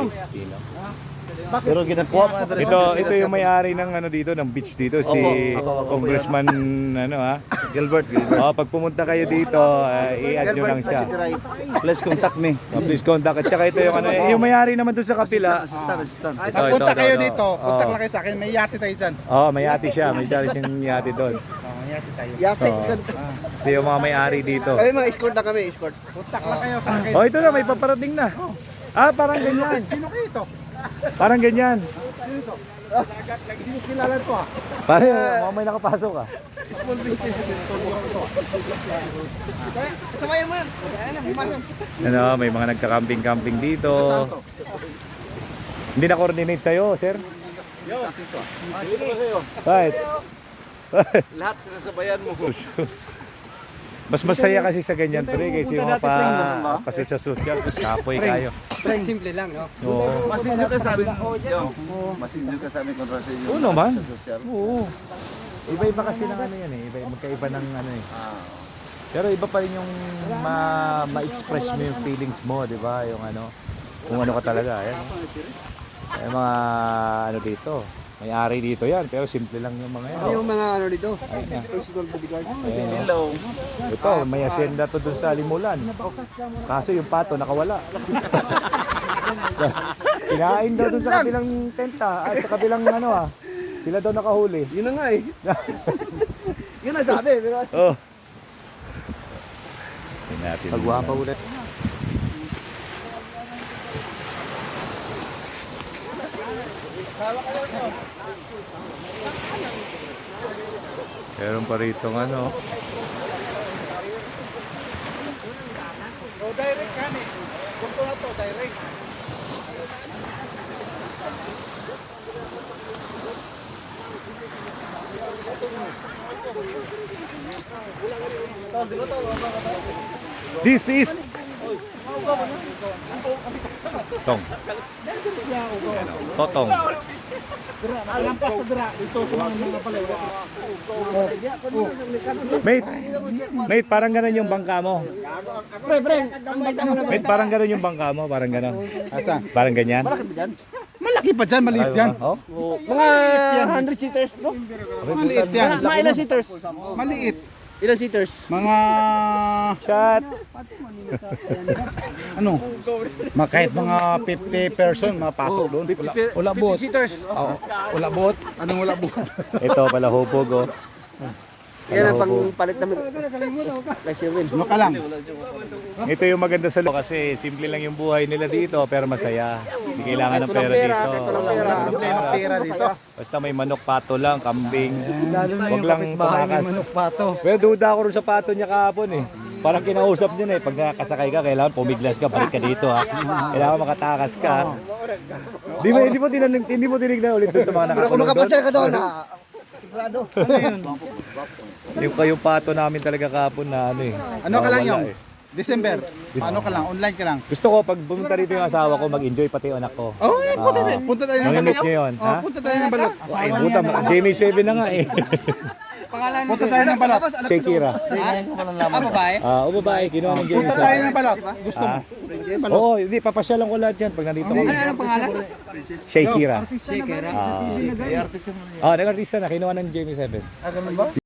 Ilaw. Pero ginakuha mo address. Ito yung may-ari ng ano dito, ng beach dito, si Ako Congressman ano Gilbert. Oh, pag pumunta kayo dito, i-add nyo lang siya. Please contact me. Please contact. At saka ito yung ano, yung may-ari naman doon sa kapila. Assistant. Punta kayo ito. dito, contact lang kayo sa akin, may yate tayo dyan. Oh, may yate siya, may siyang yate doon. May yate tayo. Ito yung mga may-ari dito. Kami mga escort na kami, escort. Contact lang kayo sa akin. Oh, ito na, may paparating na. Parang ganyan. Sino kayo ito? Parang ganyan. Sino ito? Hindi ko kilala ito ah. Parang may nakapasok ah. Small business ito. Samayan mo yan. Ayan na, bumahan. Ano, may mga nagka-camping-camping dito. Saan to? Hindi na coordinate sa'yo, sir. Dito ba sa'yo? Right. Lahat sinasabayan mo. Mas masaya kasi sa ganyan, pre, kasi yung kasi sa social, tapos kapoy kayo. Simple lang, no? Oo. Masinyo ka sa amin. Masinyo ka sa amin kontra sa inyo. Oo naman. Sa social. Oo. Iba-iba kasi ng ano yan eh. Magkaiba ng ano eh. Pero iba pa rin yung ma-express mo yung feelings mo, di ba? Yung ano, kung ano ka talaga. Ayan. Yung mga ano dito. May-ari dito yan, pero simple lang yung mga yan. Yung mga ano dito, Ayun na. personal bodyguard. Hello. Ito, may asyenda to dun sa Limulan. Kaso yung pato nakawala. Kinain daw dun sa kabilang tenta, sa kabilang ano sila daw nakahuli. Yun na nga eh. Yun na sabi. Oh. Pagwapa ulit. Meron pa rito ng ano. Oh, direct ka ni. Gusto na to, direct. This is Tong. Totong. Lampas sa dira. Ito sa mga palawa. Mate, parang ganun yung bangka mo. Pre, ang balta mo na. Mate, parang ganun yung bangka mo, parang ganun. Asa? Parang ganyan. Malaki pa dyan, maliit yan. Oh? Mga 100 seaters, bro. Maliit yan. Mga ilan seaters? Maliit. Ilan seaters? Mga Shot. ano? Kahit mga 50 person mapasok doon. Wala 50 bot. seaters. Wala bot. Anong wala bot? Ito pala hubog oh. Yan ang pangpalit namin. Like 7. Ano ka lang? Ito yung maganda sa lugar kasi simple lang yung buhay nila dito pero masaya. Hindi kailangan ng pera dito. Problema pera dito. Basta may manok, pato lang, kambing. Huwag lang tumakas. pato. Pero duda ako rin sa pato niya kahapon eh. Parang kinausap niya na eh. Pag nakasakay ka, kailangan pumiglas ka, balik ka dito ha. Kailangan makatakas ka. Hindi mo tinignan ulit doon sa mga Pero kung nakakulong makapasal doon. ka doon, sigurado. Yung pato namin talaga kahapon na ano eh. Ano ka lang nawala yung? eh. December. Ano ka lang? Online ka lang? Gusto ko pag pumunta rito yung asawa ko, mag-enjoy pati yung anak ko. Oh, punta tayo. Punta tayo ng Mamimit balot. niyo yun, ha? Punta tayo ng balot. Ay, puta, Jamie 7 na nga eh. Punta tayo ng balot. Shakira. Babae? Babae, kinuha ng Jamie Punta tayo 7. ng balot. Gusto mo? Oo, hindi, papasyalan ko lahat yan pag nandito kami. Anong pangalan? Shakira. Shakira. Nag-artista na, kinuha ng Jamie 7.